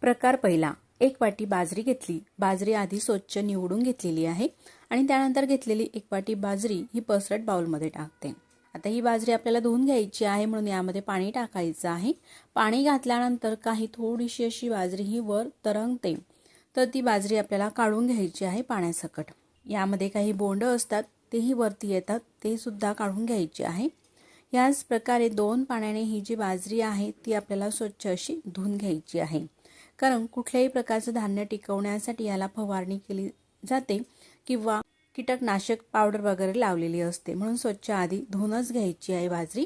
प्रकार पहिला, 1 वाटी बाजरी घेतली. बाजरी आधी स्वच्छ निवडून घेतलेली आहे आणि त्यानंतर घेतलेली 1 वाटी बाजरी ही पसरट बाउलमध्ये टाकते. आता ही बाजरी आपल्याला धुवून घ्यायची आहे, म्हणून यामध्ये पाणी टाकायचं आहे. पाणी घातल्यानंतर काही थोडीशी अशी बाजरी ही वर तरंगते, तर ती बाजरी आपल्याला काढून घ्यायची आहे पाण्यासकट. यामध्ये काही बोंड असतात तेही वरती येतात, ते सुद्धा काढून घ्यायचे आहे. याच प्रकारे 2 पाण्याने ही जी बाजरी आहे ती आपल्याला स्वच्छ अशी धुवून घ्यायची आहे. कारण कुठल्याही प्रकारचं धान्य टिकवण्यासाठी याला फवारणी केली जाते किंवा कीटकनाशक पावडर वगैरे लावलेली असते, म्हणून स्वच्छ आधी धुवूनच घ्यायची आहे बाजरी.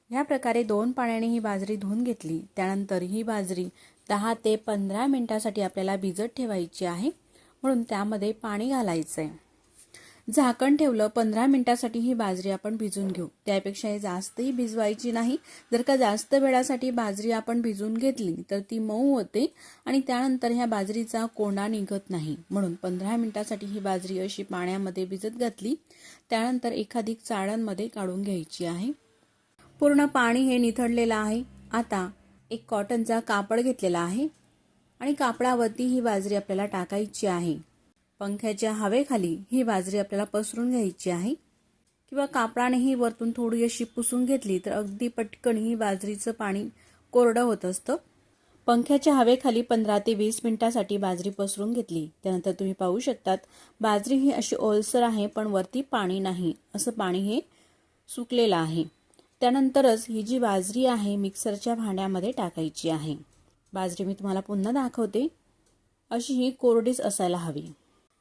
या प्रकारे 2 पाण्याने ही बाजरी धुवून घेतली. त्यानंतर ही बाजरी 10 ते 15 मिनिटासाठी आपल्याला भिजत ठेवायची आहे, म्हणून त्यामध्ये पाणी घालायचं आहे. झाकण ठेवलं. 15 मिनिटासाठी ही बाजरी आपण भिजून घेऊ. त्यापेक्षा जास्तही भिजवायची नाही. जर का जास्त वेळासाठी बाजरी आपण भिजून घेतली तर ती मऊ होते आणि त्यानंतर ह्या बाजरीचा कोंडा निघत नाही, म्हणून 15 मिनिटासाठी ही बाजरी अशी पाण्यामध्ये भिजत घातली. त्यानंतर एखादी चाळणमध्ये काढून घ्यायची आहे. पूर्ण पाणी हे निथळलेलं आहे. आता एक कॉटनचा कापड घेतलेला आहे आणि कापडावरती ही बाजरी आपल्याला टाकायची आहे. पंख्याच्या हवेखाली ही बाजरी आपल्याला पसरून घ्यायची आहे किंवा कापडानेही वरतून थोडी अशी पुसून घेतली तर अगदी पटकन ही बाजरीचं पाणी कोरडं होत असतं. पंख्याच्या हवेखाली 15 ते 20 मिनिटासाठी बाजरी पसरून घेतली. त्यानंतर तुम्ही पाहू शकतात बाजरी ही अशी ओलसर आहे, पण वरती पाणी नाही, असं पाणी हे सुकलेलं आहे. त्यानंतरच ही जी बाजरी आहे मिक्सरच्या भांड्यामध्ये टाकायची आहे. बाजरी मी तुम्हाला पुन्हा दाखवते. अशी ही कोरडीच असायला हवी.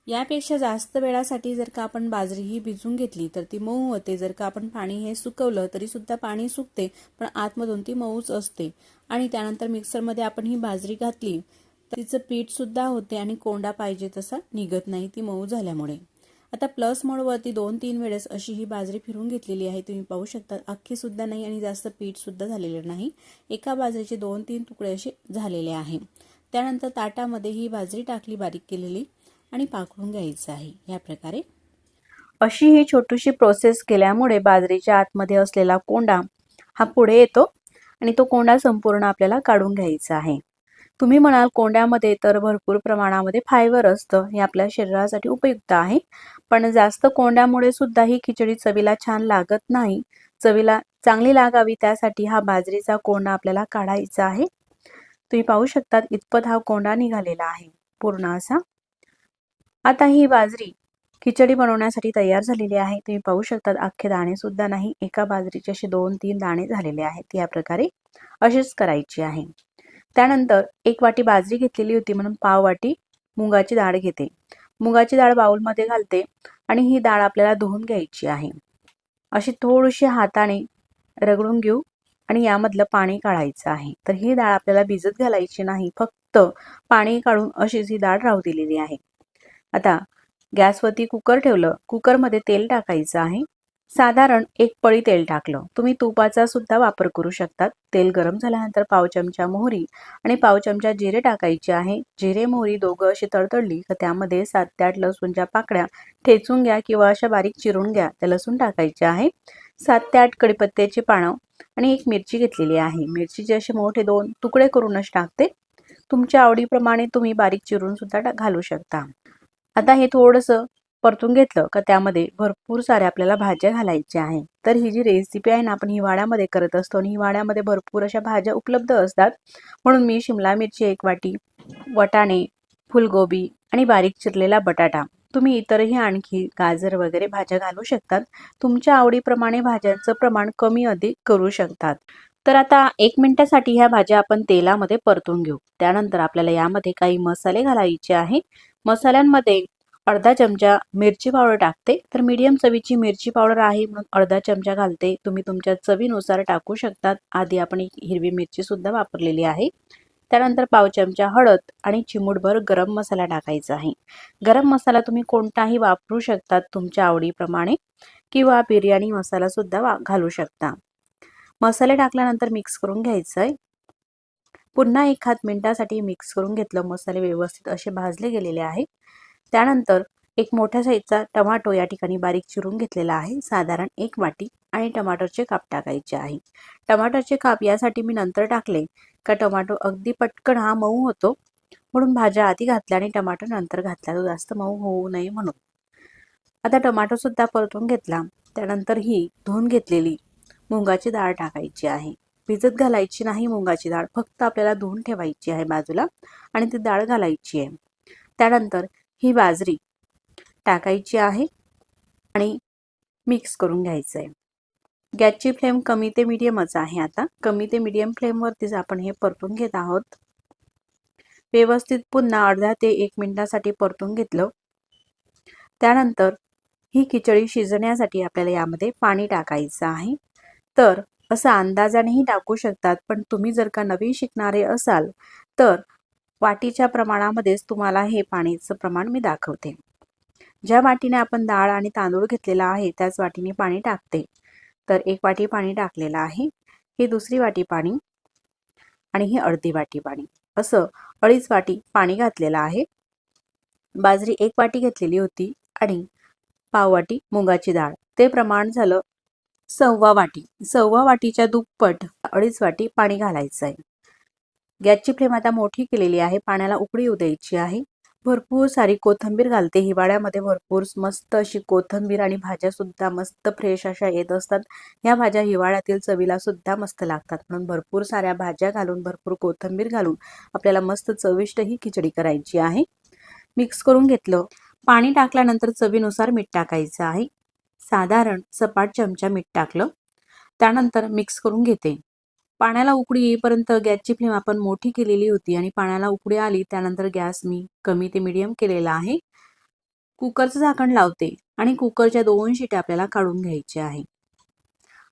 यापेक्षा जास्त वेळासाठी जर का आपण बाजरी ही भिजून घेतली तर ती मऊ होते. जर का आपण पाणी हे सुकवलं तरी सुद्धा पाणी सुकते, पण आतमधून ती मऊच असते. आणि त्यानंतर मिक्सरमध्ये आपण ही बाजरी घातली तर तिचं पीठ सुद्धा होते आणि कोंडा पाहिजे तसा निघत नाही, ती मऊ झाल्यामुळे. आता प्लस मोडवरती 2-3 वेळेस अशी ही बाजरी फिरून घेतलेली आहे. तुम्ही पाहू शकता अख्खी सुद्धा नाही आणि जास्त पीठ सुद्धा झालेलं नाही. एका बाजरीचे 2-3 तुकडे असे झालेले आहे. त्यानंतर ताटामध्ये ही बाजरी टाकली बारीक केलेली आणि पाकडून घ्यायचं आहे. या प्रकारे अशी ही छोटीशी प्रोसेस केल्यामुळे बाजरीच्या आतमध्ये असलेला कोंडा हा पुढे येतो आणि तो कोंडा संपूर्ण आपल्याला काढून घ्यायचा आहे. तुम्ही म्हणाल कोंड्यामध्ये तर भरपूर प्रमाणामध्ये फायबर असतं, हे आपल्या शरीरासाठी उपयुक्त आहे, पण जास्त कोंड्यामुळे सुद्धा ही खिचडी चवीला छान लागत नाही. चवीला चांगली लागावी त्यासाठी हा बाजरीचा कोंडा आपल्याला काढायचा आहे. तुम्ही पाहू शकतात इतपत हा कोंडा निघालेला आहे पूर्ण असा. आता ही बाजरी खिचडी बनवण्यासाठी तयार झालेली आहे. तुम्ही पाहू शकतात अख्खे दाणे सुद्धा नाही, एका बाजरीचे असे 2-3 दाणे झालेले आहेत. या प्रकारे अशीच करायची आहे. त्यानंतर 1 वाटी बाजरी घेतलेली होती, म्हणून पाव वाटी मुगाची डाळ घेते. मुगाची डाळ बाउलमध्ये घालते आणि ही डाळ आपल्याला धुवून घ्यायची आहे. अशी थोडीशी हाताने रगडून घेऊ आणि यामधलं पाणी काढायचं आहे. तर ही डाळ आपल्याला भिजत घालायची नाही, फक्त पाणी काढून अशीच ही डाळ राहू दिलेली आहे. आता गॅसवरती कुकर ठेवलं. कुकरमध्ये तेल टाकायचं आहे. साधारण 1 पळी तेल टाकलं. तुम्ही तुपाचा सुद्धा वापर करू शकतात. तेल गरम झाल्यानंतर पाव चमचा मोहरी आणि पाव चमचा जिरे टाकायचे आहे. जिरे मोहरी दोघं अशी तडतडली तर त्यामध्ये 7 ते 8 लसूणच्या पाकळ्या ठेचून घ्या किंवा अशा बारीक चिरून घ्या. त्या लसूण टाकायचे आहे. 7 ते 8 कडीपत्त्याची पानं आणि 1 मिरची घेतलेली आहे. मिरचीचे असे मोठे 2 तुकडे करूनच टाकते. तुमच्या आवडीप्रमाणे तुम्ही बारीक चिरून सुद्धा घालू शकता. आता हे थोडंसं परतून घेतलं का त्यामध्ये भरपूर साऱ्या आपल्याला भाज्या घालायच्या आहे. तर ही जी रेसिपी आहे ना आपण हिवाळ्यामध्ये करत असतो आणि हिवाळ्यामध्ये भरपूर अशा भाज्या उपलब्ध असतात, म्हणून मी शिमला मिरची 1 वाटी, वाटाणे, फुलगोबी आणि बारीक चिरलेला बटाटा, तुम्ही इतरही आणखी गाजर वगैरे भाज्या घालू शकतात. तुमच्या आवडीप्रमाणे भाज्यांचं प्रमाण कमी अधिक करू शकतात. तर आता 1 मिनिटासाठी ह्या भाज्या आपण तेलामध्ये परतून घेऊ. त्यानंतर आपल्याला यामध्ये काही मसाले घालायचे आहे. मसाल्यांमध्ये अर्धा चमचा मिरची पावडर टाकते. तर मीडियम चवीची मिरची पावडर आहे म्हणून अर्धा चमचा घालते. तुम्ही तुमच्या चवीनुसार टाकू शकतात. आधी आपण एक हिरवी मिरची सुद्धा वापरलेली आहे. त्यानंतर पाव चमचा हळद आणि चिमूटभर गरम मसाला टाकायचा आहे. गरम मसाला तुम्ही कोणताही वापरू शकतात तुमच्या आवडीप्रमाणे किंवा बिर्याणी मसाला सुद्धा घालू शकता. मसाले टाकल्यानंतर मिक्स करून घ्यायचं आहे. पुन्हा 1 मिनिटासाठी मिक्स करून घेतलं. मसाले व्यवस्थित असे भाजले गेलेले आहे. त्यानंतर एक मोठ्या साईजचा टोमॅटो या ठिकाणी बारीक चिरून घेतलेला आहे, साधारण 1 वाटी, आणि टोमॅटोचे काप टाकायचे आहे. टोमॅटोचे काप यासाठी मी नंतर टाकले का टोमॅटो अगदी पटकन हा मऊ होतो म्हणून भाज्या आधी घातल्या आणि टमाटर नंतर घातला, तो जास्त मऊ होऊ नये म्हणून. आता टमाटर सुद्धा परतून घेतला. त्यानंतर ही धुवून घेतलेली मुगाची डाळ टाकायची आहे. भिजत घालायची नाही मुगाची डाळ, फक्त आपल्याला धुवून ठेवायची आहे बाजूला आणि ती डाळ घालायची आहे. त्यानंतर ही बाजरी टाकायची आहे आणि मिक्स करून घ्यायचं आहे. गॅसची फ्लेम कमी ते मीडियमच आहे. आता कमी ते मीडियम फ्लेमवरतीच आपण हे परतून घेत आहोत. व्यवस्थित पुन्हा अर्धा ते 1 मिनिटासाठी परतून घेतलं. त्यानंतर ही खिचडी शिजण्यासाठी आपल्याला यामध्ये पाणी टाकायचं आहे. तर असं अंदाजानेही टाकू शकतात, पण तुम्ही जर का नवीन शिकणारे असाल तर वाटीच्या प्रमाणामध्येच तुम्हाला हे पाणीचं प्रमाण मी दाखवते. ज्या वाटीने आपण डाळ आणि तांदूळ घेतलेला आहे त्याच वाटीने पाणी टाकते. तर 1 वाटी पाणी टाकलेलं आहे. ही दुसरी वाटी पाणी आणि ही अर्धी वाटी पाणी, असं 2.5 वाटी पाणी घातलेलं आहे. बाजरी 1 वाटी घेतलेली होती आणि पाव वाटी मुगाची डाळ, ते प्रमाण झालं 1/2 वाटी. 1/2 वाटीच्या दुप्पट 2.5 वाटी पाणी घालायचं आहे. गॅसची फ्लेम आता मोठी केलेली आहे. पाण्याला उकळी येऊ द्यायची आहे. भरपूर सारी कोथिंबीर घालते. हिवाळ्यामध्ये भरपूर मस्त अशी कोथिंबीर आणि भाज्या सुद्धा मस्त फ्रेश अशा येत असतात. ह्या भाज्या हिवाळ्यातील चवीला सुद्धा मस्त लागतात. म्हणून भरपूर साऱ्या भाज्या घालून, भरपूर कोथिंबीर घालून आपल्याला मस्त चविष्ट ही खिचडी करायची आहे. मिक्स करून घेतलं. पाणी टाकल्यानंतर चवीनुसार मीठ टाकायचं आहे. साधारण सपाट चमचा मीठ टाकलं. त्यानंतर मिक्स करून घेते. पाण्याला उकळी येईपर्यंत गॅसची फ्लेम आपण मोठी केलेली होती आणि पाण्याला उकळी आली त्यानंतर गॅस मी कमी ते मीडियम केलेला आहे. कुकरचं झाकण लावते आणि कुकरच्या 2 शिट्या आपल्याला काढून घ्यायच्या आहे.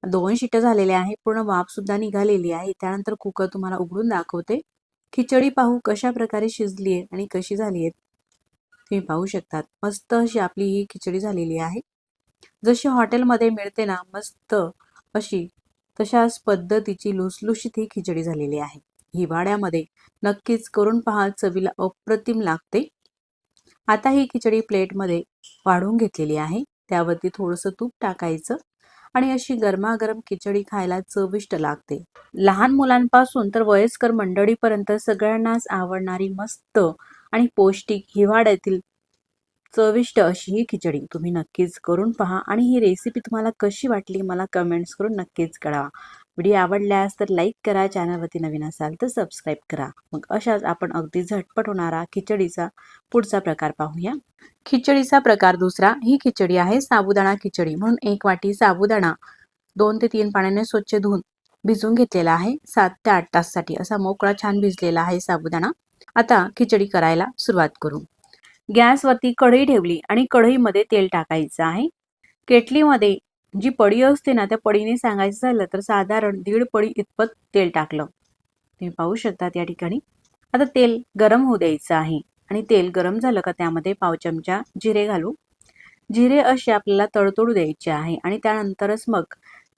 2 शिट्या झालेल्या आहे. पूर्ण वाफ सुद्धा निघालेली आहे. त्यानंतर कुकर तुम्हाला उघडून दाखवते. खिचडी पाहू कशा प्रकारे शिजली आहे आणि कशी झाली आहे तुम्ही पाहू शकतात. मस्त अशी आपली ही खिचडी झालेली आहे. जशी हॉटेलमध्ये मिळते ना मस्त अशी, तशाच पद्धतीची लुसलुशीत ही खिचडी झालेली आहे. हिवाळ्यामध्ये नक्कीच करून पहा, चवीला अप्रतिम लागते. आता ही खिचडी प्लेटमध्ये वाढून घेतलेली आहे. त्यावरती थोडंसं तूप टाकायचं आणि अशी गरमागरम खिचडी खायला चविष्ट लागते. लहान मुलांपासून तर वयस्कर मंडळीपर्यंत सगळ्यांनाच आवडणारी मस्त आणि पौष्टिक हिवाळ्यातील चविष्ट अशी ही खिचडी तुम्ही नक्कीच करून पहा आणि ही रेसिपी तुम्हाला कशी वाटली मला कमेंट्स करून नक्कीच कळवा. व्हिडिओ आवडल्यास तर लाईक करा, चॅनलवरती नवीन असाल तर सबस्क्राईब करा. मग अशाच आपण अगदी झटपट होणारा खिचडीचा पुढचा प्रकार पाहूया. खिचडीचा प्रकार दुसरा. ही खिचडी आहे साबुदाणा खिचडी. म्हणून 1 वाटी साबुदाणा 2 ते 3 पाण्याने स्वच्छ धुवून भिजवून घेतलेला आहे. 7 ते 8 तासासाठी असा मोकळा छान भिजलेला आहे साबुदाणा. आता खिचडी करायला सुरुवात करू. गॅसवरती कढई ठेवली आणि कढईमध्ये तेल टाकायचं आहे. केटलीमध्ये जी पडी असते ना त्या पडीने सांगायचं झालं तर साधारण 1.5 पडी इतपत तेल टाकलं. तुम्ही पाहू शकता या ठिकाणी. आता तेल गरम होऊ द्यायचं आहे आणि तेल गरम झालं का त्यामध्ये पाव चमचा जिरे घालू. जिरे असे आपल्याला तडतडू द्यायचे आहे आणि त्यानंतरच मग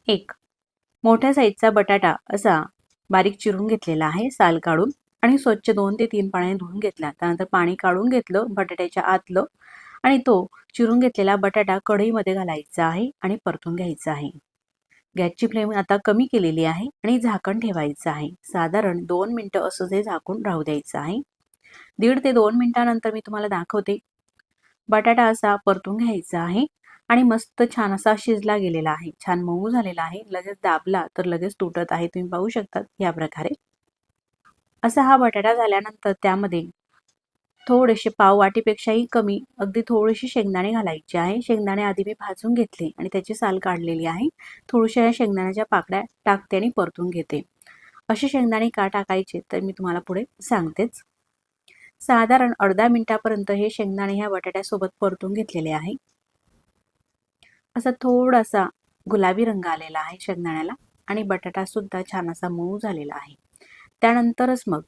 एक मोठ्या साईजचा बटाटा असा बारीक चिरून घेतलेला आहे साल काढून आणि स्वच्छ 2 ते 3 पाण्याने धुवून घेतला. त्यानंतर पाणी काढून घेतलं बटाट्याच्या आतलं आणि तो चिरून घेतलेला बटाटा कढईमध्ये घालायचा आहे आणि परतून घ्यायचा आहे. गॅसची फ्लेम आता कमी केलेली आहे आणि झाकण ठेवायचं आहे. साधारण 2 मिनिटं असं ते झाकून राहू द्यायचं आहे. 1.5 ते 2 मिनिटानंतर मी तुम्हाला दाखवते. बटाटा असा परतून घ्यायचा आहे आणि मस्त छान असा शिजला गेलेला आहे. छान मऊ झालेला आहे. लगेच दाबला तर लगेच तुटत आहे. तुम्ही पाहू शकता या प्रकारे. असा हा बटाटा झाल्यानंतर त्यामध्ये थोडेसे पाव वाटीपेक्षाही कमी अगदी थोडीशी शेंगदाणे घालायचे आहे. शेंगदाणे आधी मी भाजून घेतले आणि त्याची साल काढलेली आहे. थोड्याशा शेंगदाण्याच्या पाकळ्या टाकते आणि परतून घेते. असे शेंगदाणे का टाकायचे तर मी तुम्हाला पुढे सांगतेच. साधारण अर्धा मिनिटापर्यंत हे शेंगदाणे ह्या बटाट्यासोबत परतून घेतलेले आहे. असा थोडासा गुलाबी रंग आलेला आहे शेंगदाण्याला आणि बटाटा सुद्धा छान असा मऊ झालेला आहे. त्यानंतरच मग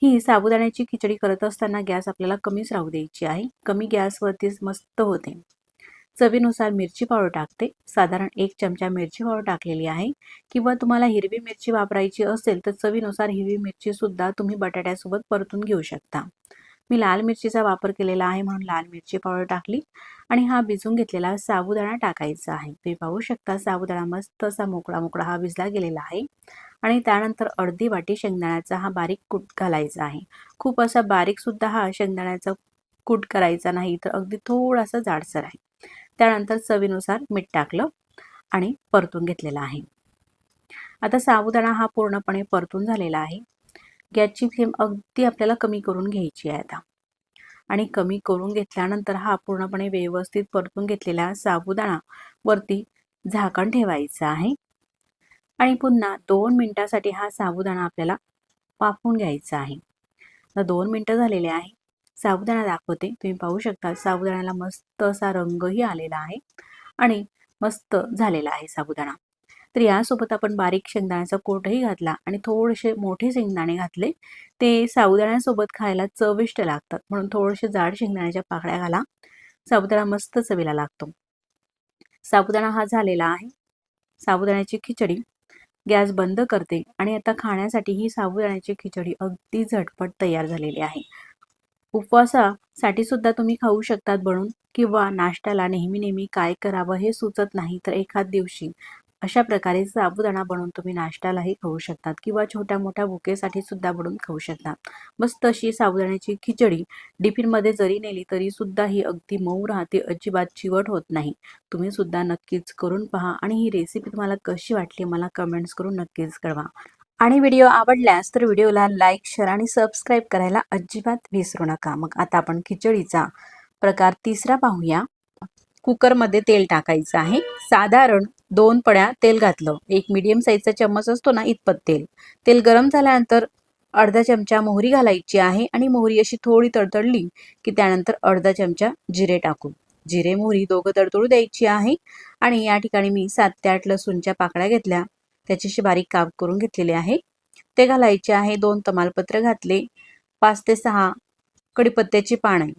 ही साबुदाण्याची खिचडी करत असताना गॅस आपल्याला कमीच राहू द्यायची आहे. कमी गॅसवरतीच मस्त होते. चवीनुसार मिरची पावडर टाकते. साधारण 1 चमचा मिरची पावडर टाकलेली आहे किंवा तुम्हाला हिरवी मिरची वापरायची असेल तर चवीनुसार हिरवी मिरची सुद्धा तुम्ही बटाट्यासोबत परतून घेऊ शकता. मी लाल मिरचीचा वापर केलेला आहे म्हणून लाल मिरची पावडर टाकली आणि हा भिजून घेतलेला साबुदाणा टाकायचा आहे. तुम्ही पाहू शकता साबुदाणा मस्त असा मोकळा मोकळा हा भिजला गेलेला आहे. आणि त्यानंतर अर्धी वाटी शेंगदाण्याचा हा बारीक कूट घालायचा आहे. खूप असा बारीक सुद्धा हा शेंगदाण्याचा कूट करायचा नाही, तर अगदी थोडासा जाडसर आहे. त्यानंतर चवीनुसार मीठ टाकलं आणि परतून घेतलेला आहे. आता साबुदाणा हा पूर्णपणे परतून झालेला आहे. गॅसची फ्लेम अगदी आपल्याला कमी करून घ्यायची आहे आता. आणि कमी करून घेतल्यानंतर हा पूर्णपणे व्यवस्थित परतून घेतलेला साबुदाणा वरती झाकण ठेवायचं आहे. आणि पुन्हा 2 मिनिटासाठी हा साबुदाणा आपल्याला वाफवून घ्यायचा आहे. आता 2 मिनिटं झालेले आहे. साबुदाणा दाखवते, तुम्ही पाहू शकता साबुदाण्याला मस्त असा रंगही आलेला आहे आणि मस्त झालेला आहे साबुदाणा. तर यासोबत आपण बारीक शेंगदाण्याचा कूटही घातला आणि थोडेसे मोठे शेंगदाणे घातले. ते साबुदाण्यासोबत खायला चविष्ट लागतात, म्हणून थोडेसे जाड शेंगदाण्याच्या पाकळ्या घाला. साबुदाणा मस्त चवीला लागतो. साबुदाणा हा झालेला आहे. साबुदाण्याची खिचडी गॅस बंद करते आणि आता खाण्यासाठी ही साबुदाण्याची खिचडी अगदी झटपट तयार झालेली आहे. उपवासासाठी सुद्धा तुम्ही खाऊ शकतात बनवून, किंवा नाश्त्याला नेहमी काय करावं हे सुचत नाही तर एखाद दिवशी अशा प्रकारे साबुदाणा बनवून तुम्ही नाश्त्यालाही खाऊ शकतात, किंवा छोट्या मोठ्या भुकेसाठी सुद्धा बनवून खाऊ शकतात. मस्त अशी साबुदाण्याची खिचडी टिफिनमध्ये जरी नेली तरी सुद्धा ही अगदी मऊ राहते, अजिबात चिवट होत नाही. तुम्ही सुद्धा नक्कीच करून पहा आणि ही रेसिपी तुम्हाला कशी वाटली मला कमेंट्स करून नक्कीच कळवा. आणि व्हिडिओ आवडल्यास तर व्हिडिओला लाईक, शेअर आणि सबस्क्राईब करायला अजिबात विसरू नका. मग आता आपण खिचडीचा प्रकार तिसरा पाहूया. कुकरमध्ये तेल टाकायचं आहे. साधारण 2 पड्या तेल घातलं. एक मीडियम साईजचा चम्मच असतो ना, इतपत तेल. तेल गरम झाल्यानंतर अर्धा चमचा मोहरी घालायची आहे आणि मोहरी अशी थोडी तडतडली की त्यानंतर अर्धा चमचा जिरे टाकू. जिरे मोहरी दोघं तडतडू द्यायची आहे. आणि या ठिकाणी मी 7 ते 8 लसूणच्या पाकळ्या घेतल्या, त्याच्याशी बारीक काप करून घेतलेले आहे, ते घालायचे आहे. 2 तमालपत्र घातले. 5 ते 6 कडीपत्त्याची पाने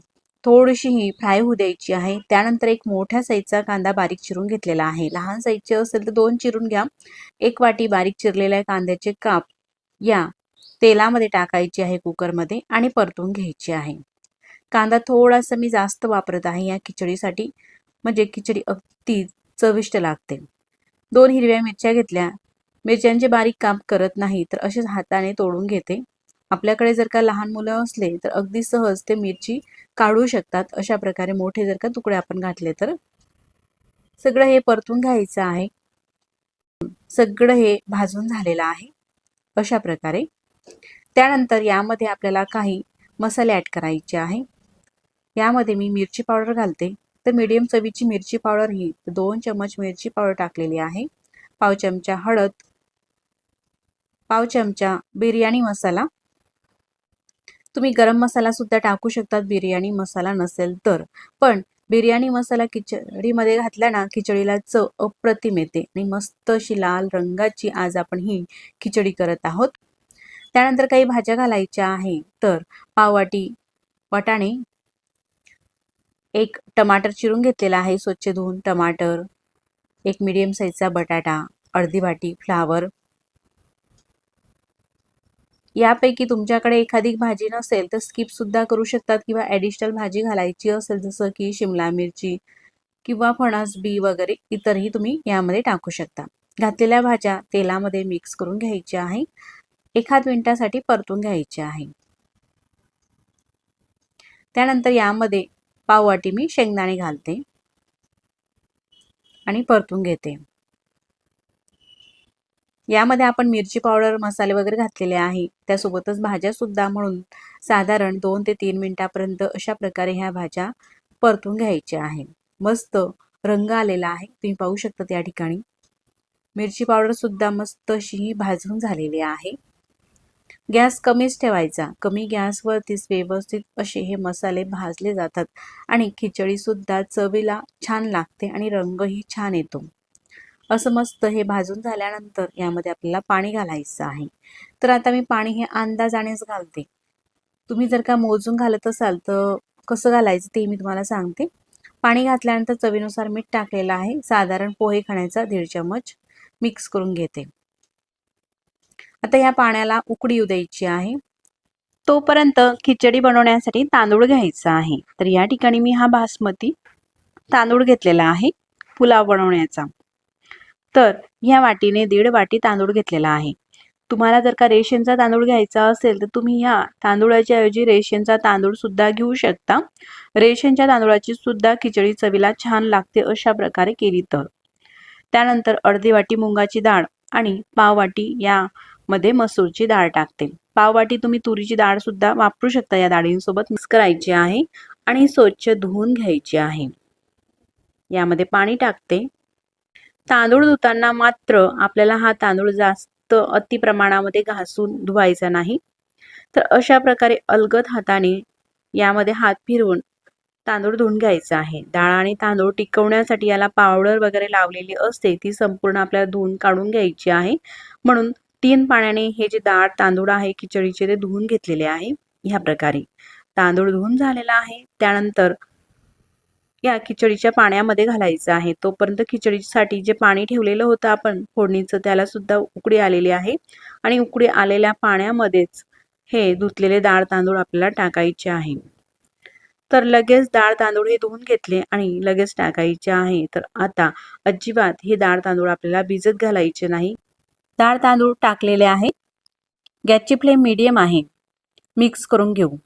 थोडीशी ही फ्राय होऊ द्यायची आहे. त्यानंतर एक मोठ्या साईजचा कांदा बारीक चिरून घेतलेला आहे. लहान साईजचे असेल तर 2 चिरून घ्या. 1 वाटी बारीक चिरलेल्या कांद्याचे काप या तेलामध्ये टाकायचे आहे कुकरमध्ये आणि परतून घ्यायचे आहे. कांदा थोडासा मी जास्त वापरत आहे या खिचडीसाठी, म्हणजे खिचडी अगदी चविष्ट लागते. 2 हिरव्या मिरच्या घेतल्या. मिरच्यांचे बारीक काप करत नाही तर असेच हाताने तोडून घेते. आपल्याकडे जर का लहान मुलं असले तर अगदी सहज ते मिरची काढू शकतात. अशा प्रकारे मोठे जर का तुकडे आपण घातले तर. सगळं हे परतून घ्यायचं आहे. सगळं हे भाजून झालेलं आहे अशा प्रकारे. त्यानंतर यामध्ये आपल्याला काही मसाले ॲड करायचे आहे. यामध्ये मी मिरची पावडर घालते. तर मीडियम चवीची मिरची पावडर ही 2 चम्मच मिरची पावडर टाकलेली आहे. पाव चमचा हळद, पाव चमचा बिर्याणी मसाला. तुम्ही गरम मसाला सुद्धा टाकू शकतात बिर्याणी मसाला नसेल तर. पण बिर्याणी मसाला खिचडीमध्ये घातला ना, खिचडीला चव अप्रतिम येते आणि मस्त अशी लाल रंगाची आज आपण ही खिचडी करत आहोत. त्यानंतर काही भाज्या घालायच्या आहे. तर पाव वाटी वाटाणे, 1 टमाटर चिरून घेतलेला आहे स्वच्छ धुवून टमाटर, 1 मीडियम साईजचा बटाटा, अर्धी वाटी फ्लावर. यापैकी तुमच्याकडे एखादी भाजी नसेल तर स्किप सुद्धा करू शकतात, किंवा ॲडिशनल भाजी घालायची असेल जसं की शिमला मिरची किंवा फणस बी वगैरे इतरही तुम्ही यामध्ये टाकू शकता. घातलेल्या भाज्या तेलामध्ये मिक्स करून घ्यायच्या आहे. 1 मिनिटासाठी परतून घ्यायचे आहे. त्यानंतर यामध्ये पाव वाटी मी शेंगदाणे घालते आणि परतून घेते. यामध्ये आपण मिरची पावडर, मसाले वगैरे घातलेले आहे, त्यासोबतच भाज्या सुद्धा, म्हणून साधारण 2 ते 3 मिनिटापर्यंत अशा प्रकारे ह्या भाज्या परतून घ्यायच्या आहे. मस्त रंग आलेला आहे, तुम्ही पाहू शकता. या ठिकाणी मिरची पावडर सुद्धा मस्त अशी भाजून झालेली आहे. गॅस कमीच ठेवायचा. कमी गॅसवरतीच व्यवस्थित असे हे मसाले भाजले जातात आणि खिचडी सुद्धा चवीला छान लागते आणि रंगही छान येतो. असं मस्त हे भाजून झाल्यानंतर यामध्ये आपल्याला पाणी घालायचं आहे. तर आता मी पाणी हे अंदाजानेच घालते. तुम्ही जर का मोजून घालत असाल तर कसं घालायचं ते मी तुम्हाला सांगते. पाणी घातल्यानंतर चवीनुसार मीठ टाकलेलं आहे. साधारण पोहे खाण्याचा 1.5 चम्मच मिक्स करून घेते. आता या पाण्याला उकळी येऊ द्यायची आहे. तोपर्यंत खिचडी बनवण्यासाठी तांदूळ घ्यायचा आहे. तर या ठिकाणी मी हा बासमती तांदूळ घेतलेला आहे पुलाव बनवण्याचा. तर ह्या वाटीने 1.5 वाटी तांदूळ घेतलेला आहे. तुम्हाला जर का रेशनचा तांदूळ घ्यायचा असेल तर तुम्ही ह्या तांदूळाच्या ऐवजी रेशनचा तांदूळ सुद्धा घेऊ शकता। रेशनच्या तांदूळाची सुद्धा खिचडी चवीला छान लागते अशा प्रकारे केली तर। त्यानंतर अर्धी वाटी मुंगाची डाळ आणि पाव वाटी यामध्ये मसूरची डाळ टाकते। पाव वाटी तुम्ही तुरीची डाळ सुद्धा वापरू शकता। या डाळींसोबत मिक्स करायची आहे आणि स्वच्छ धुवून घ्यायची आहे। यामध्ये पाणी टाकते। तांदूळ धुताना मात्र आपल्याला हा तांदूळ जास्त अति प्रमाणामध्ये घासून धुवायचा नाही। तर अशा प्रकारे अलगद हाताने यामध्ये हात फिरवून तांदूळ धुवून घ्यायचा आहे। डाळ आणि तांदूळ टिकवण्यासाठी याला पावडर वगैरे लावलेली असते, ती संपूर्ण आपल्याला धुवून काढून घ्यायची आहे। म्हणून 3 पाण्याने हे जे डाळ तांदूळ आहे खिचडीचे ते धुवून घेतलेले आहे। ह्या प्रकारे तांदूळ धुवून झालेला आहे। त्यानंतर या खिचडीच्या पाण्यामध्ये घालायचं आहे। तोपर्यंत खिचडीसाठी जे पाणी ठेवलेलं होतं आपण फोडणीचं त्याला सुद्धा उकळी आलेली आहे आणि उकळी आलेल्या पाण्यामध्येच हे धुतलेले डाळ तांदूळ आपल्याला टाकायचे आहे। तर लगेच डाळ तांदूळ हे धुवून घेतले आणि लगेच टाकायचे आहे। तर आता अजिबात हे डाळ तांदूळ आपल्याला भिजत घालायचे नाही। डाळ तांदूळ टाकलेले आहे। गॅसची फ्लेम मीडियम आहे। मिक्स करून घेऊ।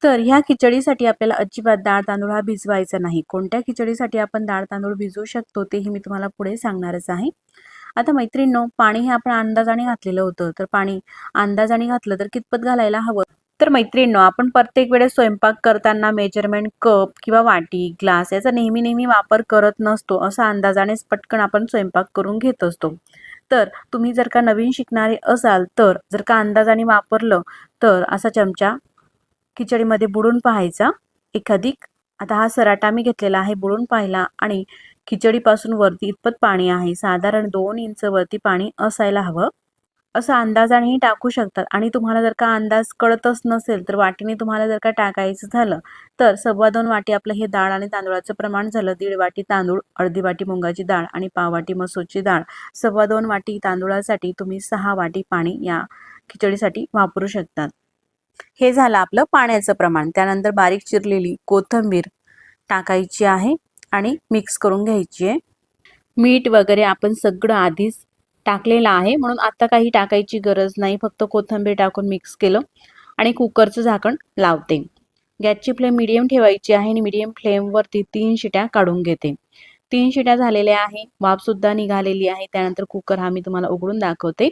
तर ह्या खिचडीसाठी आपल्याला अजिबात डाळ तांदूळ हा भिजवायचा नाही। कोणत्या खिचडीसाठी आपण डाळ तांदूळ भिजवू शकतो तेही मी तुम्हाला पुढे सांगणारच आहे। आता मैत्रिणींनो, पाणी हे आपण अंदाजाने घातलेलं होतं, तर पाणी अंदाजाने घातलं तर कितपत घालायला हवं? तर मैत्रिणींनो, आपण प्रत्येक वेळेस स्वयंपाक करताना मेजरमेंट कप किंवा वाटी, ग्लास याचा नेहमी वापर करत नसतो। असा अंदाजानेच पटकन आपण स्वयंपाक करून घेत असतो। तर तुम्ही जर का नवीन शिकणारे असाल तर जर का अंदाजाने वापरलं तर असा चमचा खिचडीमध्ये बुडून पाहायचा एखादिक। आता हा सराटा मी घेतलेला आहे, बुडून पाहिला आणि खिचडीपासून वरती इतपत पाणी आहे, साधारण 2 इंच वरती पाणी असायला हवं। असं अंदाजानेही टाकू शकतात आणि तुम्हाला जर का अंदाज कळतच नसेल तर वाटीने तुम्हाला जर का टाकायचं झालं तर 2.25 वाटी आपलं हे डाळ आणि तांदूळाचं प्रमाण झालं। 1.5 वाटी तांदूळ, अर्धी वाटी मुंगाची डाळ आणि पाव वाटी मसूरची डाळ। 2.25 वाटी तांदूळासाठी तुम्ही 6 वाटी पाणी या खिचडीसाठी वापरू शकतात। हे झालं आपलं पाण्याचं प्रमाण। त्यानंतर बारीक चिरलेली कोथिंबीर टाकायची आहे आणि मिक्स करून घ्यायची आहे। मीठ वगैरे आपण सगळं आधीच टाकलेलं आहे, म्हणून आता काही टाकायची गरज नाही। फक्त कोथिंबीर टाकून मिक्स केलं आणि कुकरचं झाकण लावते। गॅसची फ्लेम मीडियम ठेवायची आहे आणि मीडियम फ्लेमवरती 3 शिट्या काढून घेते। 3 शिट्या झालेल्या आहे, वाफ सुद्धा निघालेली आहे। त्यानंतर कुकर हा मी तुम्हाला उघडून दाखवते।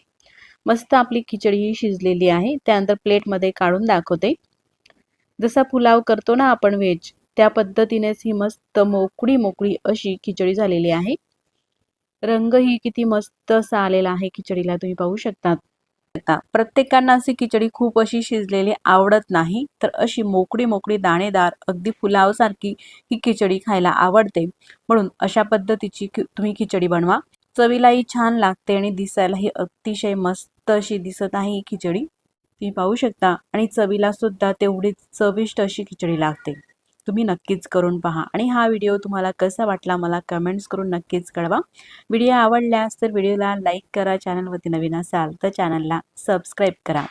मस्त आपली खिचडी ही शिजलेली आहे। त्यानंतर प्लेटमध्ये काढून दाखवते। जसा पुलाव करतो ना आपण व्हेज, त्या पद्धतीनेच ही मस्त मोकळी अशी खिचडी झालेली आहे। रंग ही किती मस्त असा आलेला आहे खिचडीला, तुम्ही पाहू शकता। प्रत्येकांना अशी खिचडी खूप अशी शिजलेली आवडत नाही, तर अशी मोकळी दाणेदार अगदी पुलाव सारखी ही खिचडी खायला आवडते। म्हणून अशा पद्धतीची तुम्ही खिचडी बनवा। चवीलाही छान लागते आणि दिसायलाही अतिशय मस्त अशी दिसत आहे ही खिचडी, तुम्ही पाहू शकता। आणि चवीला सुद्धा तेवढीच चविष्ट अशी खिचडी लागते। तुम्ही नक्कीच करून पहा आणि हा व्हिडिओ तुम्हाला कसा वाटला मला कमेंट्स करून नक्कीच कळवा। व्हिडिओ आवडल्यास तर व्हिडिओला लाईक करा, चॅनलवरती नवीन असाल तर चॅनलला सबस्क्राईब करा।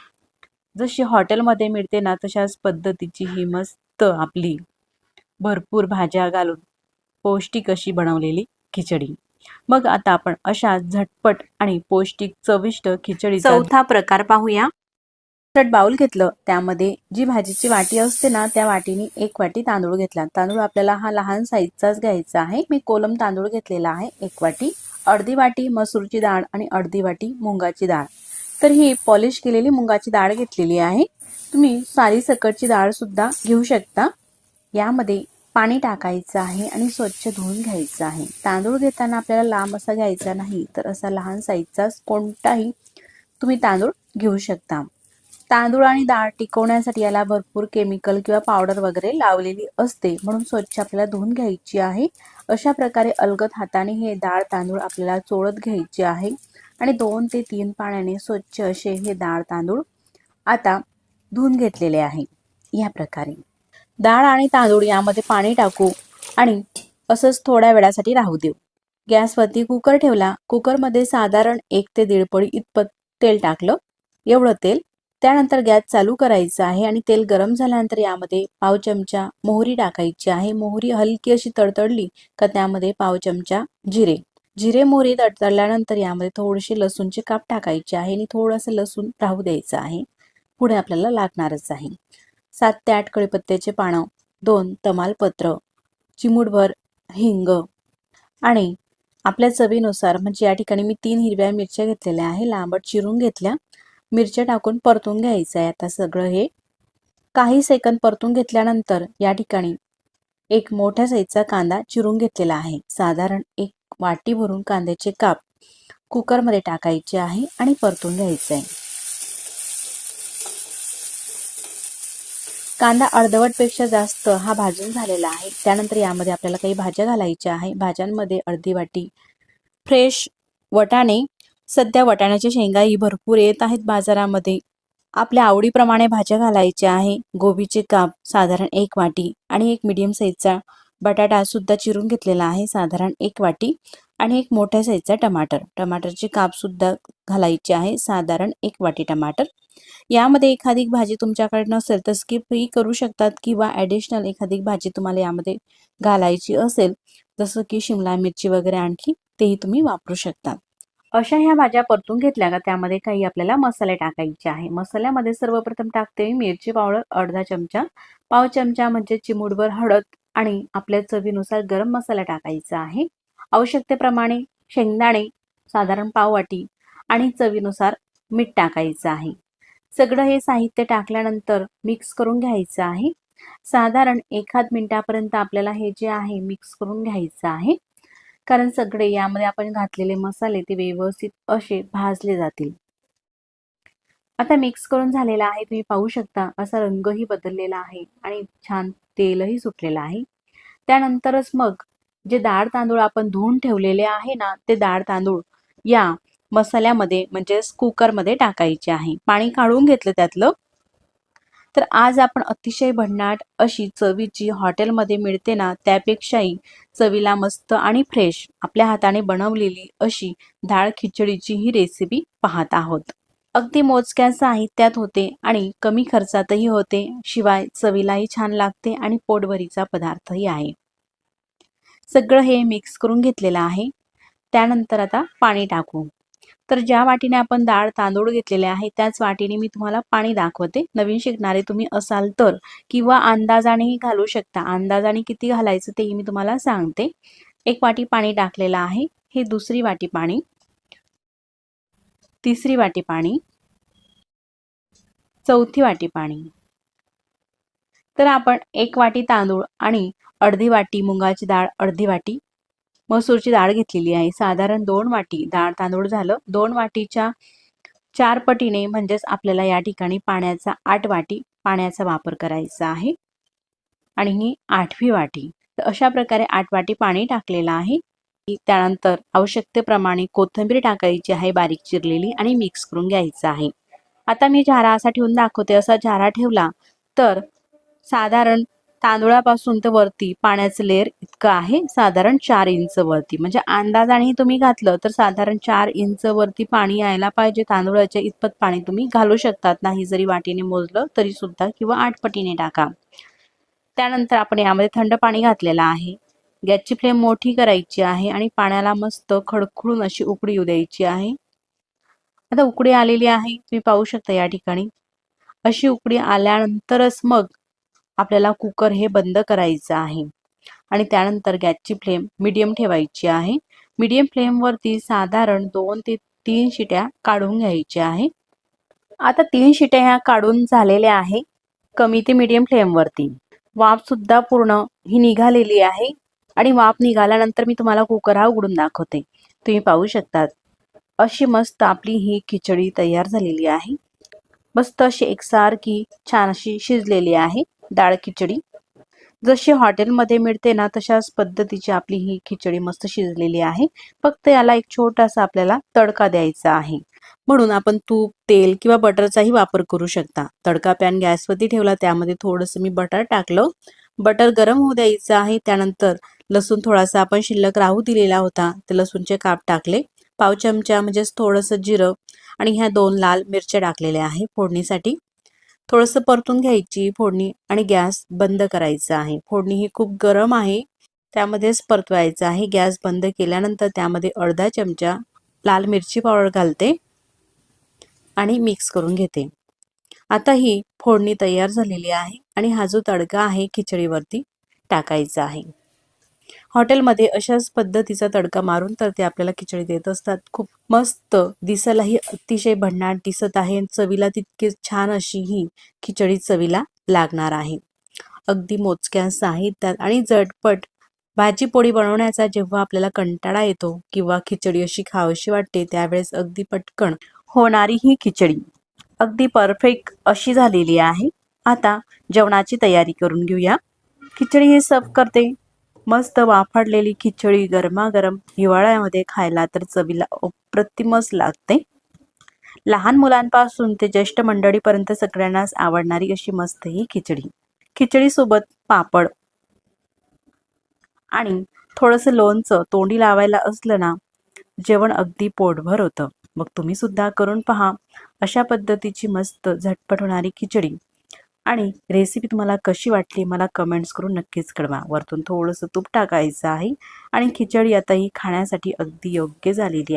जशी हॉटेलमध्ये मिळते ना तशाच पद्धतीची ही मस्त आपली भरपूर भाज्या घालून पौष्टिक अशी बनवलेली खिचडी। मग आता आपण अशा झटपट आणि पौष्टिक चविष्ट खिचडीचा चौथा प्रकार पाहूया। बाउल घेतलं, त्यामध्ये जी भाजीची वाटी असते ना त्या वाटीने 1 वाटी तांदूळ घेतला। तांदूळ आपल्याला हा लहान साईजचाच घ्यायचा आहे। मी कोलम तांदूळ घेतलेला आहे 1 वाटी, अर्धी वाटी मसूरची डाळ आणि अर्धी वाटी मुंगाची डाळ। तर ही पॉलिश केलेली मुंगाची डाळ घेतलेली आहे। तुम्ही सारी सकटची डाळ सुद्धा घेऊ शकता। यामध्ये पाणी टाकायचं आहे आणि स्वच्छ धुवून घ्यायचं आहे। तांदूळ घेताना आपल्याला लांब असा घ्यायचा नाही, तर असा लहान साईजचाच कोणताही तुम्ही तांदूळ घेऊ शकता। तांदूळ आणि डाळ टिकवण्यासाठी याला भरपूर केमिकल किंवा पावडर वगैरे लावलेली असते, म्हणून स्वच्छ आपल्याला धुवून घ्यायची आहे। अशा प्रकारे अलगद हाताने हे डाळ तांदूळ आपल्याला चोळत घ्यायचे आहे आणि 2 ते 3 पाण्याने स्वच्छ असे हे डाळ तांदूळ आता धुवून घेतलेले आहे। या प्रकारे डाळ आणि तांदूळ यामध्ये पाणी टाकू आणि असंच थोड्या वेळासाठी राहू देऊ। गॅसवरती कुकर ठेवला। कुकरमध्ये साधारण 1 ते 1.5 पळी इतपत तेल टाकलं, एवढं तेल। त्यानंतर गॅस चालू करायचा आहे आणि तेल गरम झाल्यानंतर यामध्ये पाव चमचा मोहरी टाकायची आहे। मोहरी हलकी अशी तडतडली का त्यामध्ये पाव चमचा जिरे, जिरे मोहरी तडतडल्यानंतर यामध्ये थोडेसे लसूणचे काप टाकायचे आहे आणि थोडंसं लसूण राहू द्यायचं आहे. पुढे आपल्याला लागणारच आहे. 7 ते 8 कढीपत्त्याचे पानं, 2 तमालपत्र, चिमूटभर हिंग आणि आपल्या चवीनुसार म्हणजे या ठिकाणी मी 3 हिरव्या मिरच्या घेतलेल्या आहे, लांबट चिरून घेतल्या. मिरच्या टाकून परतून घ्यायचं आहे. आता सगळं हे काही सेकंद परतून घेतल्यानंतर या ठिकाणी एक मोठ्या साईजचा कांदा चिरून घेतलेला आहे. साधारण एक वाटी भरून कांद्याचे काप कुकरमध्ये टाकायचे आहे आणि परतून घ्यायचे आहे. कांदा अर्धवटपेक्षा जास्त हा भाजून झालेला आहे. त्यानंतर यामध्ये आपल्याला काही भाज्या घालायच्या आहे. भाज्यांमध्ये अर्धी वाटी फ्रेश वटाणे. सध्या वटाण्याच्या शेंगाही भरपूर येत आहेत बाजारामध्ये. आपल्या आवडीप्रमाणे भाज्या घालायच्या आहे. गोबीचे काप साधारण 1 वाटी आणि एक मीडियम साईजचा बटाटा सुद्धा चिरून घेतलेला आहे साधारण 1 वाटी आणि एक मोठ्या साईजचा टमाटरचे काप सुद्धा घालायचे आहे साधारण 1 वाटी टमाटर. यामध्ये एखादी भाजी तुमच्याकडे नसेल तर स्किपही करू शकतात किंवा ॲडिशनल एखादी भाजी तुम्हाला यामध्ये घालायची असेल जसं की शिमला मिरची वगैरे आणखी तेही तुम्ही वापरू शकता. अशा ह्या भाज्या परतून घेतल्या का त्यामध्ये काही आपल्याला मसाले टाकायचे आहे. मसाल्यामध्ये सर्वप्रथम टाकते मिरची पावडर अर्धा चमचा, पाव चमचा म्हणजे चिमूटभर हळद आणि आपल्या चवीनुसार गरम मसाला टाकायचा आहे. आवश्यकतेप्रमाणे शेंगदाणे साधारण पाव वाटी आणि चवीनुसार मीठ टाकायचं आहे. सगळं हे साहित्य टाकल्यानंतर मिक्स करून घ्यायचं आहे. साधारण 1 मिनिटापर्यंत आपल्याला हे जे आहे मिक्स करून घ्यायचं आहे, कारण सगळे यामध्ये आपण घातलेले मसाले ते व्यवस्थित असे भाजले जातील. आता मिक्स करून झालेला आहे, तुम्ही पाहू शकता असा रंगही बदललेला आहे आणि छान तेलही सुटलेलं आहे. त्यानंतरच मग जे डाळ तांदूळ आपण धुवून ठेवलेले आहे ना, ते डाळ तांदूळ या मसाल्यामध्ये म्हणजेच कुकरमध्ये टाकायचे आहे. पाणी काढून घेतलं त्यातलं. तर आज आपण अतिशय भन्नाट अशी चवीची हॉटेलमध्ये मिळते ना त्यापेक्षाही चवीला मस्त आणि फ्रेश आपल्या हाताने बनवलेली अशी डाळ खिचडीची ही रेसिपी पाहत आहोत. अगदी मोजक्या साहित्यात होते आणि कमी खर्चातही होते, शिवाय चवीलाही छान लागते आणि पोटभरीचा पदार्थही आहे. सगळं हे मिक्स करून घेतलेलं आहे. त्यानंतर आता पाणी टाकू. तर ज्या वाटीने आपण डाळ तांदूळ घेतलेले आहे त्याच वाटीने मी तुम्हाला पाणी दाखवते. नवीन शिकणारे तुम्ही असाल तर किंवा अंदाजानेही घालू शकता. अंदाजाने किती घालायचं तेही मी तुम्हाला सांगते. 1 वाटी पाणी टाकलेलं आहे. हे 2री वाटी पाणी, 3री वाटी पाणी, 4थी वाटी पाणी. तर आपण 1 वाटी तांदूळ आणि अर्धी वाटी मुगाची डाळ, अर्धी वाटी मसूरची डाळ घेतलेली आहे. साधारण 2 वाटी डाळ तांदूळ झालं. 2 वाटीच्या 4 पटीने म्हणजेच आपल्याला या ठिकाणी पाण्याचा 8 वाटी पाण्याचा वापर करायचा आहे आणि ही 8वी वाटी. तर अशा प्रकारे 8 वाटी पाणी टाकलेलं आहे. त्यानंतर आवश्यकतेप्रमाणे कोथिंबीर टाकायची आहे बारीक चिरलेली आणि मिक्स करून घ्यायचं आहे. आता मी झारा असा ठेवून दाखवते. असा झारा ठेवला तर साधारण तांदूळापासून तर वरती पाण्याचं लेअर इतकं आहे, साधारण 4 इंच वरती. म्हणजे अंदाजाने तुम्ही घातलं तर साधारण 4 इंच वरती पाणी यायला पाहिजे. तांदूळाच्या इतपत पाणी तुम्ही घालू शकतात, नाही जरी वाटीने मोजलं तरी सुद्धा, किंवा 8 पटीने टाका. त्यानंतर आपण यामध्ये थंड पाणी घातलेलं आहे. गॅसची फ्लेम मोठी करायची आहे आणि पाण्याला मस्त खडखडून अशी उकळी येऊ द्यायची आहे. आता उकळी आलेली आहे, तुम्ही पाहू शकता या ठिकाणी. अशी उकळी आल्यानंतरच मग आपल्याला कुकर हे बंद करायचं आहे आणि त्यानंतर गॅसची फ्लेम मीडियम ठेवायची आहे. मीडियम फ्लेमवरती साधारण 2 ते 3 शिट्या काढून घ्यायच्या आहे. आता 3 शिट्या ह्या काढून झालेल्या आहे कमी ते मीडियम फ्लेमवरती. वाफ सुद्धा पूर्ण ही निघालेली आहे आणि वाफ निघाल्यानंतर मी तुम्हाला कुकर हा उघडून दाखवते. तुम्ही पाहू शकतात अशी मस्त आपली ही खिचडी तयार झालेली आहे. मस्त अशी एकसारखी छान अशी शिजलेली आहे डाळ खिचडी. जशी हॉटेलमध्ये मिळते ना तशाच पद्धतीची आपली ही खिचडी मस्त शिजलेली आहे. फक्त याला एक छोटासा आपल्याला तडका द्यायचा आहे. म्हणून आपण तूप, तेल किंवा बटरचाही वापर करू शकता. तडका पॅन गॅसवरती ठेवला, त्यामध्ये थोडंसं मी बटर टाकलं. बटर गरम होऊ द्यायचं आहे. त्यानंतर लसूण थोडासा आपण शिल्लक राहू दिलेला होता, ते लसूणचे काप टाकले. पाव चमचा म्हणजेच थोडंसं जिरं आणि ह्या 2 लाल मिरच्या टाकलेल्या आहे फोडणीसाठी. थोडंसं परतून घ्यायची फोडणी आणि गॅस बंद करायचा आहे. फोडणी ही खूप गरम आहे. त्यामध्येच परतवायचं आहे। गॅस बंद केल्यानंतर त्यामध्ये अर्धा चमचा लाल मिरची पावडर घालते आणि मिक्स करून घेते। आता ही फोडणी तयार झालेली आहे आणि हा जो तडका आहे खिचडीवरती टाकायचा आहे। हॉटेलमध्ये अशाच पद्धतीचा तडका मारून तर ते आपल्याला खिचडी देत असतात। खूप मस्त, दिसायलाही अतिशय भन्नाट दिसत आहे, चवीला तितकी छान अशी ही खिचडी चवीला लागणार आहे। अगदी मोजक्या साहित्यात आणि झटपट भाजी पोळी बनवण्याचा जेव्हा आपल्याला कंटाळा येतो किंवा खिचडी अशी खावीशी वाटते त्यावेळेस अगदी पटकन होणारी ही खिचडी अगदी परफेक्ट अशी झालेली आहे। आता जेवणाची तयारी करून घेऊया। खिचडी हे सर्व करते। मस्त वाफाडलेली खिचडी गरमागरम हिवाळ्यामध्ये खायला तर चवीला अप्रतिमच लागते। लहान मुलांपासून ते ज्येष्ठ मंडळीपर्यंत सगळ्यांनाच आवडणारी अशी मस्त ही खिचडी। खिचडी सोबत पापड आणि थोडंसं लोणचं तोंडी लावायला असलं ना, जेवण अगदी पोटभर होतं। मग तुम्ही सुद्धा करून पहा अशा पद्धतीची मस्त झटपट होणारी खिचडी। आणि रेसिपी तुम्हाला कशी वाटली मला कमेंट्स करून नक्कीच कळवा। वरतून थोडंसं तूप टाकायचं आहे आणि खिचडी आता ही खाण्यासाठी अगदी योग्य झालेली आहे।